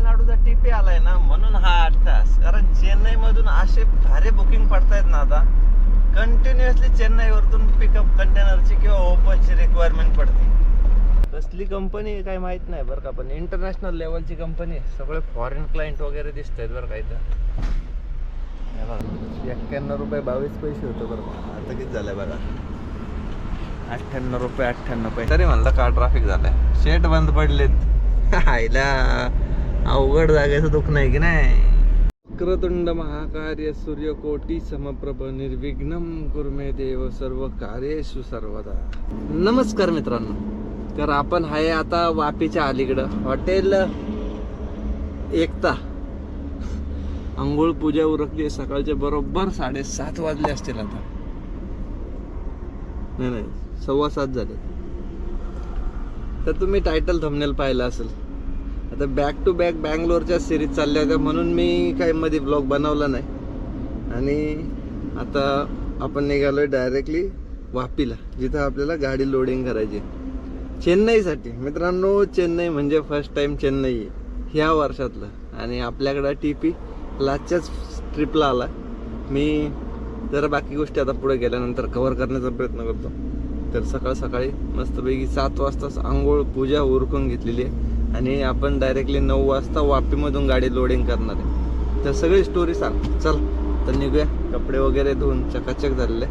तामिळनाडूचा TP आलाय ना, म्हणून हा 8 तास. कारण चेन्नई मधून असे भारी बुकिंग पडतायत ना आता, कंटिन्युअसली चेन्नईवरतून पिकअप कंटेनरची किंवा ओपनची रिक्वायरमेंट पडते. कसली कंपनी काय माहित नाही बरं का, पण इंटरनॅशनल लेवलची कंपनी. सगळे फॉरेन क्लायंट वगैरे दिसत आहेत बरं का इथं. 91 रुपये 22 पैसे होतं बरं का. आता किती झालंय बघा, 98 रुपये 98 पैसे. तरी म्हणलं का ट्रॅफिक झालंय, शेट बंद पडलेत. आईला अवघड जागेचं दुःख नाही की नाही. वक्रतुंड महाकार्य सूर्यकोटी समप्रभ निर्विघ्नं कुरु मे देव सर्व कार्येषु सर्वदा. नमस्कार मित्रांनो, तर आपण आहे आता वापीच्या अलीकडं हॉटेल एकता. अंघोळ पूजा उरकली, सकाळचे बरोबर 7:30 वाजले असतील आता. नाही 7:15 झाले. तर तुम्ही टायटल थंबनेल पाहिलं असेल. आता बॅक टू बॅक बँगलोरच्या सिरीज चालल्या होत्या, म्हणून मी काही मध्ये ब्लॉग बनवला नाही. आणि आता आपण निघालोय डायरेक्टली वापीला, जिथं आपल्याला गाडी लोडिंग करायची चेन्नईसाठी. मित्रांनो, चेन्नई म्हणजे फर्स्ट टाइम चेन्नई आहे ह्या वर्षातलं. आणि आपल्याकडं टीपी लास्टच्याच ट्रिपला आला. मी जरा बाकी गोष्टी आता पुढे गेल्यानंतर कव्हर करण्याचा प्रयत्न करतो. तर सकाळ सकाळी मस्तपैकी 7 वाजताच आंघोळ पूजा उरकून घेतलेली आहे आणि आपण डायरेक्टली 9 वाजता वापीमधून गाडी लोडिंग करणार आहे. तर सगळी स्टोरी सांग चल. तर निघूया. कपडे वगैरे धुवून चकाचक झालेले.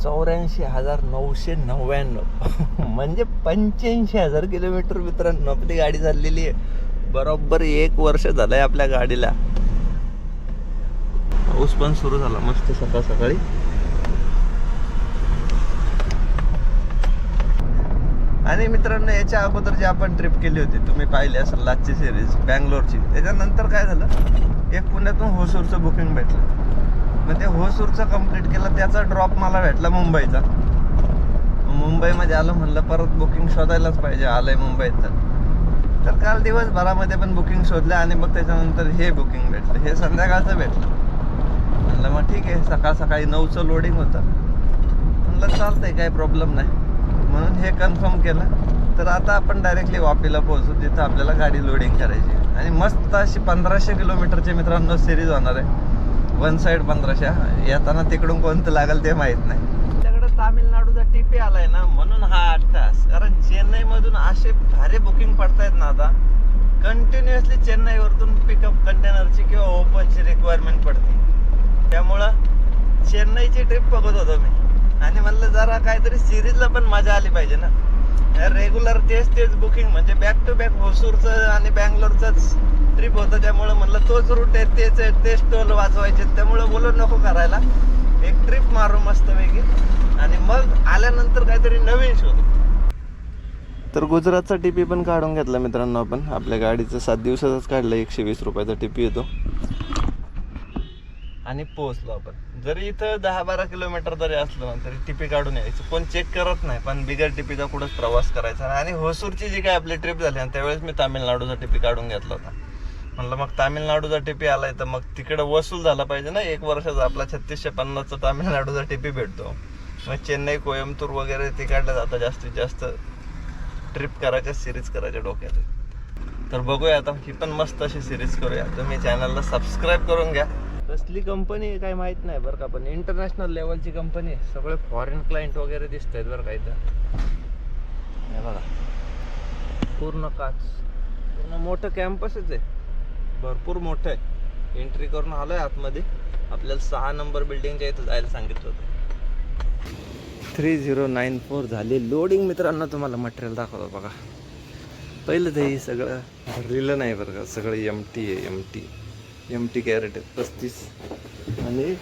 84,999 म्हणजे 85,000 किलोमीटर मित्रांनो आपली गाडी चाललेली आहे. बरोबर 1 वर्ष झालंय आपल्या गाडीला. पाऊस पण सुरू झाला मस्त सकाळ सकाळी. आणि मित्रांनो, याच्या अगोदर जी आपण ट्रिप केली होती तुम्ही पाहिली असेल लास्टची सिरीज बँगलोरची, त्याच्यानंतर काय झालं, एक पुण्यातून होसूरचं बुकिंग भेटलं. मग ते होसूरचं कंप्लीट केलं, त्याचा ड्रॉप मला भेटला मुंबईचा. मुंबईमध्ये आलो, म्हणलं परत बुकिंग शोधायलाच पाहिजे, आलंय मुंबईत. तर काल दिवसभरामध्ये पण बुकिंग शोधलं आणि मग त्याच्यानंतर हे बुकिंग भेटलं. हे संध्याकाळचं भेटलं. म्हणलं मग ठीक आहे, सकाळ सकाळी 9चं लोडिंग होतं. म्हणलं चालतंय, काही प्रॉब्लेम नाही, म्हणून हे कन्फर्म केलं. तर आता आपण डायरेक्टली वापीला पोहोचू, जिथं आपल्याला गाडी लोडिंग करायची. आणि मस्त अशी 1500 किलोमीटरची मित्रांनो सिरीज होणार आहे. One side 1500. येताना तिकडून कोणतं लागेल ते माहीत नाही. आपल्याकडे तामिळनाडूचा टीपी आलाय ना, म्हणून हा 8 तास. कारण चेन्नईमधून असे भारी बुकिंग पडतायत ना आता, कंटिन्युअसली चेन्नईवरतून पिकअप कंटेनरची किंवा ओपनची रिक्वायरमेंट पडते. त्यामुळं चेन्नईची ट्रिप बघत होतो मी. आणि म्हणलं जरा काहीतरी सिरीजला पण मजा आली पाहिजे ना. रेग्युलर तेच बुकिंग म्हणजे बॅक टू बॅक होसूरचं आणि बँगलोरचंच ट्रिप होतं. त्यामुळं म्हणलं तोच रूट आहे, तेच टोल वाचवायचे. त्यामुळं बोलू नको करायला, एक ट्रिप मारू मस्तपैकी आणि मग आल्यानंतर काहीतरी नवीन शोधू. तर गुजरातचा टीपी पण काढून घेतला मित्रांनो आपण. आपल्या गाडीचं 7 दिवसाचाच काढलं. 120 रुपयाचा टीपी येतो. आणि पोहोचलो आपण. जरी इथं 10-12 किलोमीटर जरी असलो ना तरी टीपी काढून यायचं. कोण चेक करत नाही, पण बिगर टीपीचा कुठंच प्रवास करायचा. आणि होसूरची जी काय आपली ट्रिप झाली आणि त्यावेळेस मी तामिळनाडूचा टीपी काढून घेतला होता. म्हणलं मग तामिळनाडूचा टीपी आलाय तर मग तिकडे वसूल झाला पाहिजे ना. 1 वर्षाचा आपला 3650चा तामिळनाडूचा टीपी भेटतो. मग चेन्नई कोयंबतूर वगैरे तिकडलं जातं जास्तीत जास्त ट्रिप करायच्या, सिरीज करायच्या डोक्यात. तर बघूया आता, ही पण मस्त अशी सिरीज करूया. तुम्ही चॅनलला सबस्क्राईब करून घ्या. कसली कंपनी आहे काय माहित नाही बरं का, पण इंटरनॅशनल लेवलची कंपनी आहे. सगळे फॉरेन क्लायंट वगैरे दिसत आहेत बरं का इथं. हे बघा, पूर्ण काच, पूर्ण मोठं कॅम्पसच आहे, भरपूर मोठं आहे. एंट्री करून आलोय आतमध्ये. आपल्याला 6 नंबर बिल्डिंगच्या इथं जायला सांगितलं होतं. 3094 झाली लोडिंग मित्रांनो. तुम्हाला मटेरियल दाखवतो बघा. पहिलं ते सगळं भरलेलं नाही बरं का, सगळं एमटी आहे. एमटी कॅरेट आहे 35. आणि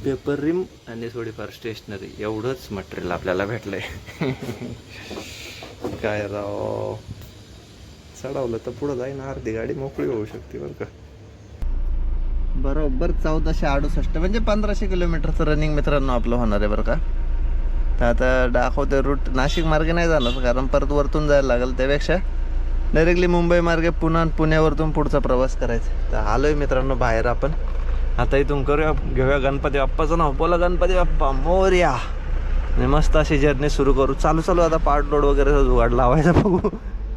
पेपर रिम आणि थोडीफार स्टेशनरी, एवढंच मटेरियल आपल्याला भेटलंय. काय राव, चढवलं तर पुढं जाईन, अर्धी गाडी मोकळी होऊ शकते बरं का. बरोबर 1468 म्हणजे 1500 किलोमीटरचं रनिंग मित्रांनो आपलं होणार आहे बरं का. तर आता दाखवते रूट. नाशिक मार्गे नाही जाणार, कारण परत वरतून जायला लागेल. त्यापेक्षा डायरेक्टली मुंबई मार्गे पुण्यावरतून पुढचा प्रवास करायचा. तर आलोय मित्रांनो बाहेर आपण. आता इथून करूया, घेऊया गणपती बाप्पाचं नाव. बोला गणपती बाप्पा मोरया. आणि मस्त अशी जर्नी सुरू करू. चालू आता पार्ट लोड वगैरे जुगाड लावायचा बघू,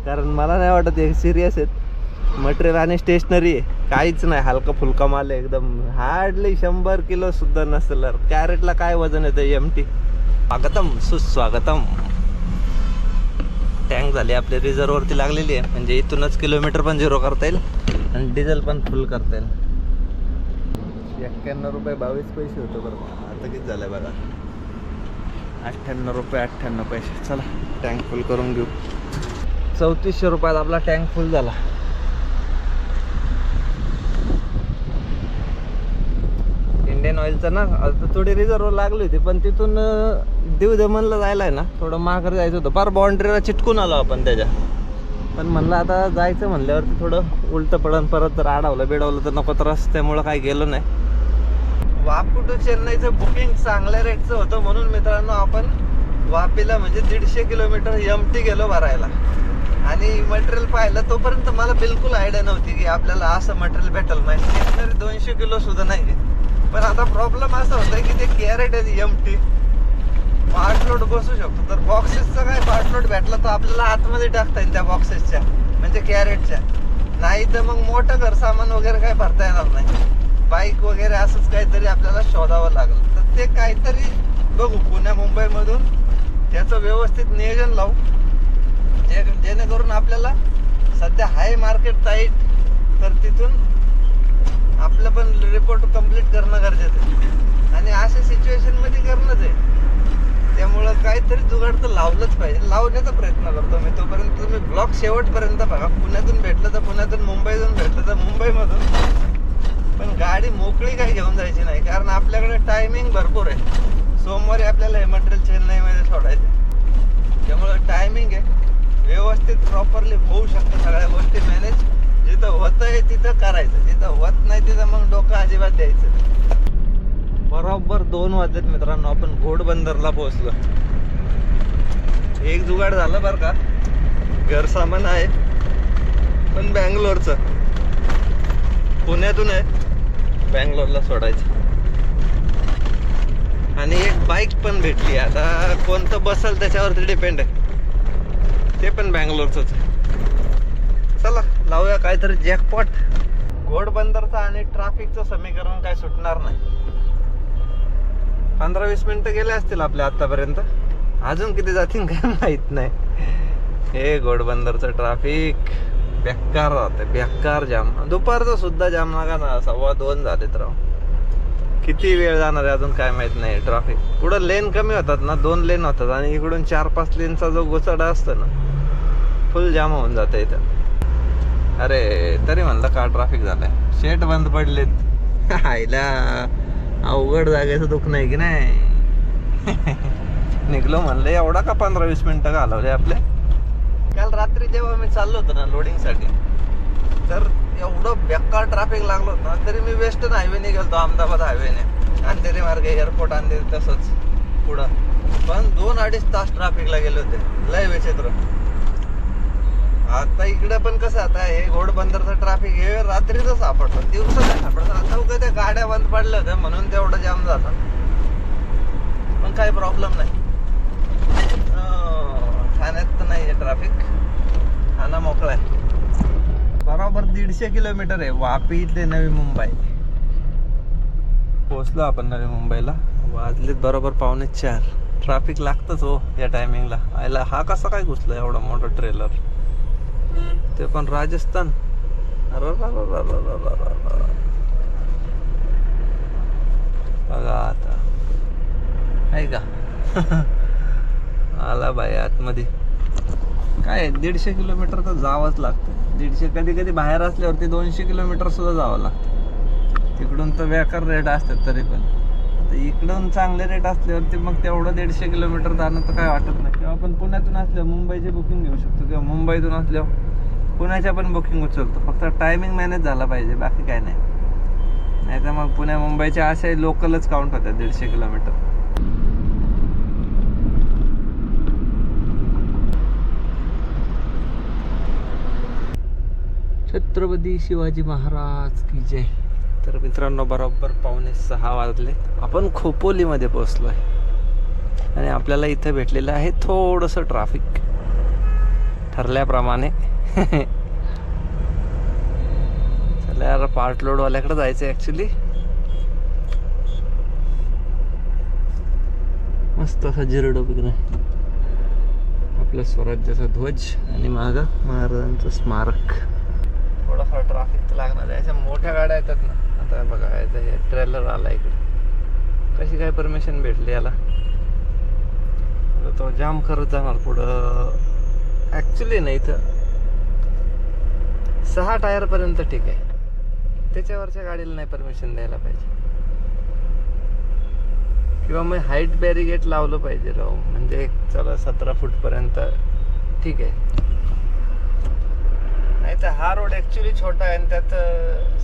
कारण मला नाही वाटत हे सिरियस आहेत. मटेरियल आणि स्टेशनरी आहे, काहीच नाही, हलका फुलका माल आहे एकदम. हार्डली 100 किलो सुद्धा नसेल. कॅरेटला काय वजन येतं एमटी. स्वागतम सुस्वागतम. टँक झाली आपली रिझर्ववरती लागलेली आहे, म्हणजे इथूनच किलोमीटर पण 0 करता येईल आणि डिझेल पण फुल करता येईल. 91 रुपये 22 पैसे होतं बरं. आता किती झालंय बघा, 98 रुपये 98 पैसे. चला टँक फुल करून घेऊ. 3400 रुपयात आपला टँक फुल झाला. इंडियन ऑइलचं ना आता थोडी रिझर्व लागली होती, पण तिथून देव दमनला जायला आहे ना थोडं माघारी जायचं होतं. फार बाउंड्रीला चिटकून आलो आपण त्याच्या, पण म्हणलं आता जायचं म्हणल्यावरती थोडं उलटं पडन, परत जर आडवलं बिडवलं तर नको त्रास, त्यामुळं काही गेलो नाही. वापी टू चेन्नईचं बुकिंग चांगल्या रेटचं होतं, म्हणून मित्रांनो आपण वापीला म्हणजे 150 किलोमीटर एमटी गेलो भरायला. आणि मटेरियल पाहिलं तोपर्यंत मला बिलकुल आयडिया नव्हती की आपल्याला असं मटेरियल भेटेल. म्हणजे स्टेशनरी 200 किलो सुद्धा नाही. पण आता प्रॉब्लेम असा होता की ते कॅरेट आहे एमटी, पार्ट लोड बसू शकतो. तर बॉक्सेसचा काय पार्ट लोड भेटला तर आपल्याला आतमध्ये टाकता येईल त्या बॉक्सेसच्या, म्हणजे कॅरेटच्या. नाही तर मग मोठं घर सामान वगैरे काय भरता येणार नाही. बाईक वगैरे असंच काहीतरी आपल्याला शोधावं लागलं. तर ते काहीतरी बघू पुण्या मुंबईमधून त्याचं व्यवस्थित नियोजन लावू, जेणेकरून आपल्याला सध्या हाय मार्केट टाईट, तर तिथून आपलं पण रिपोर्ट कम्प्लीट करणं गरजेचं आहे आणि अशा सिच्युएशनमध्ये करणंच आहे. त्यामुळं काहीतरी जुगाड तर लावलंच पाहिजे. लावण्याचा प्रयत्न करतो मी. तोपर्यंत तुम्ही ब्लॉग शेवटपर्यंत बघा. पुण्यातून भेटलं तर पुण्यातून, मुंबईतून भेटलं तर मुंबईमधून. पण गाडी मोकळी काही घेऊन जायची नाही, कारण आपल्याकडे टायमिंग भरपूर आहे. सोमवारी आपल्याला हे मटेरियल चेन्नईमध्ये सोडायचं, त्यामुळं टायमिंग आहे. व्यवस्थित प्रॉपरली होऊ शकतं सगळ्या गोष्टी मॅनेज. जिथं होतं आहे तिथं करायचं, जिथं होत नाही तिथं मग डोकं अजिबात द्यायचं. बरोबर 2 वाजलेत मित्रांनो, आपण घोडबंदरला पोहोचलो. एक जुगाड झालं बरं का, घर सामान आहे पण बँगलोरचं, पुण्यातून आहे बँगलोरला सोडायचं. आणि एक बाईक पण भेटली. आता कोणतं बसल त्याच्यावरती डिपेंड आहे, ते पण बँगलोरचंच आहे. चला लावूया काहीतरी जॅकपॉट. घोडबंदरचं आणि ट्रॅफिकचं समीकरण काय सुटणार नाही. 15-20 मिनिटं गेले असतील आपल्या आतापर्यंत, अजून किती जातील काय माहित नाही. हे घोडबंदरचं ट्रॅफिक बेकार राहते, बेकार जाम. दुपारचं सुद्धा जाम नका ना, 1:15 झालेत राव. किती वेळ जाणार आहे अजून काय माहित नाही. ट्रॅफिक पुढं लेन कमी होतात ना, 2 लेन होतात आणि इकडून 4-5 लेनचा जो गोचडा असतो ना, फुल जाम होऊन जातं इथं. अरे तरी म्हणलं का ट्रॅफिक झालंय. शेट बंद पडलेत. आईला अवघड जागेचं दुःख नाही की नाही. निघलो म्हणलं एवढा का 15-20 मिनिटं घालवले आपले. काल रात्री जेव्हा मी चाललो होतो ना लोडिंगसाठी, तर एवढं बेकार ट्रॅफिक लागलं होतं ना. तरी मी वेस्टर्न हायवेने गेलतो, अहमदाबाद हायवेने, अंधेरी मार्गे एअरपोर्ट अंधेरी तसंच पुढं. पण 2-2.5 तास ट्रॅफिकला गेले होते. लय विचित्र. आता इकडे पण कसं, आता हे घोडबंदरचं ट्रॅफिक हे रात्रीचं सापडतं, दिवसा नाही सापडतं. आता उगा त्या गाड्या बंद पडल्या होत्या म्हणून तेवढं जाम झालं, पण काही प्रॉब्लेम नाही. ठाण्यात तर नाही आहे ट्रॅफिक, ठाणा मोकळा आहे. बरोबर 150 किलोमीटर आहे वापी ते नवी मुंबई. पोहोचलो आपण नवी मुंबईला. वाजलेत बरोबर 3:45. ट्रॅफिक लागतंच हो या टायमिंगला. आयला हा कसा काय घुसला एवढा मोठा ट्रेलर, ते पण राजस्थान. बघा आता आहे का. आला बाई आतमध्ये. काय 150 किलोमीटर तर जावंच लागतं. 150, कधी कधी बाहेर असल्यावरती 200 किलोमीटर सुद्धा जावं लागतं. तिकडून तर बेकार रेट असतात तरी पण. तर इकडून चांगले रेट असल्यावरती मग तेवढं 150 किलोमीटर जाणं तर काय वाटत नाही. किंवा आपण पुण्यातून असल्यावर मुंबईची बुकिंग घेऊ शकतो, किंवा मुंबईतून असल्यावर पुण्याच्या पण बुकिंग उचलतो. फक्त टायमिंग मॅनेज झाला पाहिजे, बाकी काय नाही. नाही तर मग पुण्या मुंबईच्या असे लोकलच काउंट होतात 150 किलोमीटर. छत्रपती शिवाजी महाराज की जय. तर मित्रांनो बरोबर 5:45 वाजले. आपण खोपोलीमध्ये पोहोचलो आहे आणि आपल्याला इथं भेटलेलं आहे थोडंसं ट्रॅफिक ठरल्याप्रमाणे. चालवणारा पार्ट लोडवाल्याकडे जायचं ॲक्च्युली. मस्त असा जिरडो वगैरे आपलं स्वराज्याचा ध्वज आणि मागं महाराजांचं स्मारक. थोडंफार ट्रॅफिक तर लागणार आहे. अशा मोठ्या गाड्या येतात ना. आता बघा हे ट्रेलर आला इकडे. कशी काय परमिशन भेटली याला. तो जाम करत जाणार पुढं. ॲक्च्युली नाही इथं 6 टायरपर्यंत ठीक आहे. त्याच्यावरच्या गाडीला नाही परमिशन द्यायला पाहिजे. किंवा मग हाईट बॅरिगेट लावलं पाहिजे राव. म्हणजे चला 17 फूटपर्यंत ठीक आहे. नाही तर हा रोड ॲक्च्युली छोटा आहे आणि त्यात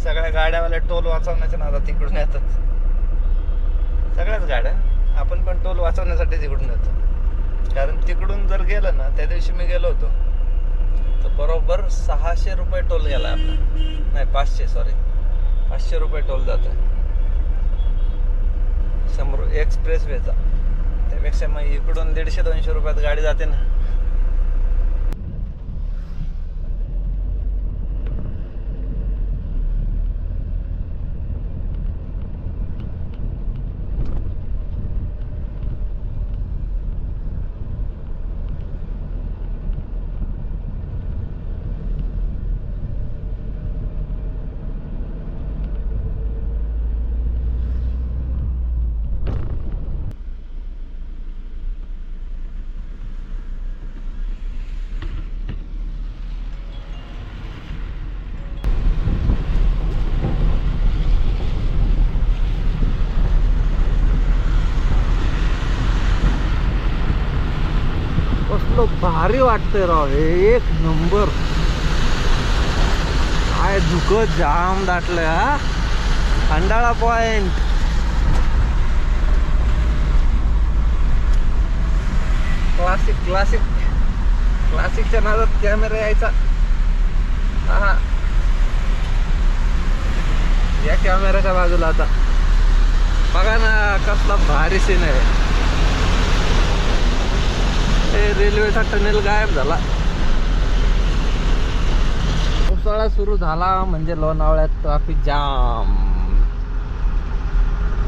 सगळ्या गाड्यावाल्या टोल वाचवण्याच्या नादात तिकडून येतात. सगळ्याच गाड्या. आपण पण टोल वाचवण्यासाठी तिकडून येतो. कारण तिकडून जर गेलं ना, त्या दिवशी मी गेलो होतो तर बरोबर 600 रुपये टोल गेला आपला. नाही 500 रुपये टोल जात आहे समोर एक्सप्रेस वेचा. त्यापेक्षा मग इकडून 150-200 रुपयात गाडी जाते ना. भारी वाटतंय राव. एक नंबर. काय धुकं जाम दाटलंय हा. खंडाळा पॉइंट. क्लासिकच्या नादात कॅमेरा यायचा. हा या कॅमेऱ्याच्या बाजूला आता बघा ना कसला भारी सीन आहे. रेल्वेचा टनेल गायब झाला. पावसाळा सुरू झाला म्हणजे लोणावळ्यात ट्रॅफिक जाम.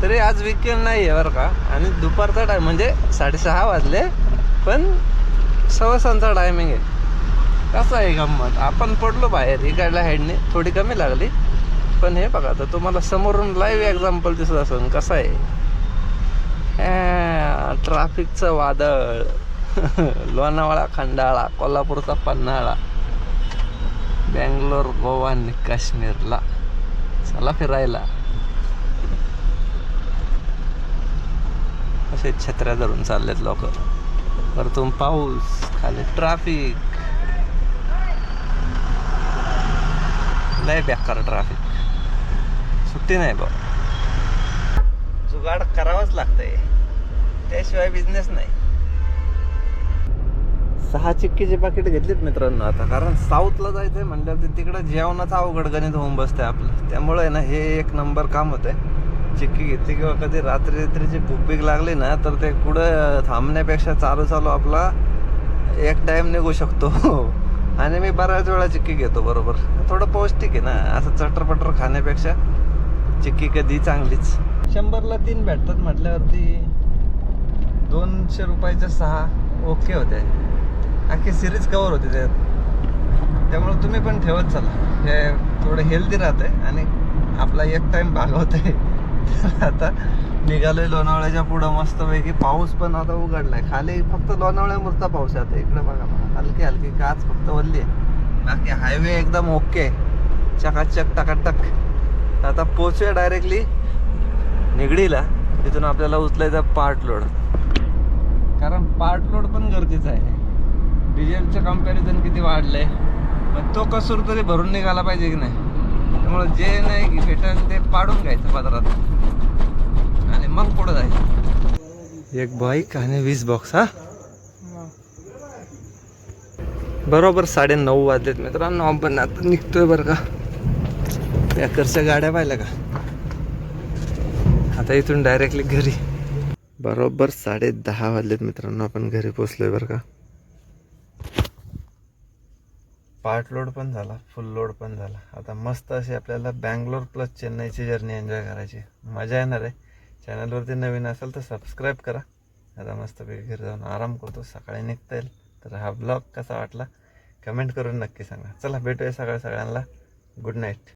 तरी आज वीकेंड नाही आहे बरं का. आणि दुपारचा टाइम म्हणजे 6:30 वाजले पण 6:15चा टायमिंग आहे. कसं आहे गंमत. आपण पडलो बाहेर. इकडल्या हेडने थोडी कमी लागली पण हे बघा तर तुम्हाला समोरून लाईव्ह एक्झाम्पल दिसत असेल कसं आहे ट्रॅफिकचं वादळ. लोणावळा खंडाळा, कोल्हापूरचा पन्हाळा, बँगलोर, गोवा आणि काश्मीरला चला फिरायला. असे छत्र्या धरून चाललेत लोक. वरतून पाऊस, खाली ट्रॅफिक. लय बेकार ट्रॅफिक. सुट्टी नाही बा. जुगाड करावंच लागतंय. त्याशिवाय बिझनेस नाही. 6 चिक्कीचे पाकिट घेतलेत मित्रांनो आता. कारण साऊथला जायचंय म्हणल्यावर तिकडं जेवणाचं अवघड गणित होऊन बसतंय आपलं. त्यामुळे ना हे एक नंबर काम होतंय. चिक्की घेतली किंवा कधी रात्रीची भूक बीक लागली ना तर ते कुठं थांबण्यापेक्षा चालू आपला एक टाइम निघू शकतो. आणि मी बऱ्याच वेळा चिक्की घेतो बरोबर. थोडं पौष्टिक आहे ना. असं चटरपटर खाण्यापेक्षा चिक्की कधी चांगलीच. 100ला 3 भेटतात म्हटल्यावरती 200 रुपयाच्या 6 ओके होते. अख्खी सिरीज कवर होते त्यात. त्यामुळे तुम्ही पण ठेवत चला. हे थोडं हेल्दी राहतंय आणि आपला एक टाइम भागवतंय. आता निघालोय लोणावळ्याच्या पुढं मस्तपैकी. पाऊस पण आता उघडलाय. खाली फक्त लोणावळ्यामुळचा पाऊस आहे आता. इकडे बघा मला हलकी काच फक्त वल्ली आहे. बाकी हायवे एकदम ओके. चकाचक टकाटक. आता पोचूया डायरेक्टली निगडीला. तिथून आपल्याला उचलायचं पार्ट लोड. कारण पार्ट लोड पण गरजेचं आहे. डिझेलचं कम्पॅरिझन किती वाढलंय. मग तो कसूर तरी भरून निघाला पाहिजे की नाही. त्यामुळे जे नाही भेटेल ते पाडून घ्यायचं बाजारात आणि मग पुढं जायचं. एक बाईक आणि 20 बॉक्स. हा बरोबर 9:30 वाजलेत मित्रांनो. आपण आता निघतोय बरं का. पॅकरच्या गाड्या पाहिल्या का. आता इथून डायरेक्टली घरी. बरोबर 10:30 वाजलेत मित्रांनो. आपण घरी पोचलोय बरं का. पार्ट लोड पण झाला, फुल लोड पण झाला. आता मस्त अशी आपल्याला बँगलोर प्लस चेन्नईची जर्नी एन्जॉय करायची, मजा येणार आहे. चॅनलवरती नवीन असेल तर सबस्क्राईब करा. आता मस्तपैकी घरी जाऊन आराम करतो, सकाळी निघता येईल. तर हा ब्लॉग कसा वाटला कमेंट करून नक्की सांगा. चला भेटूया सगळ्यांना. Good night.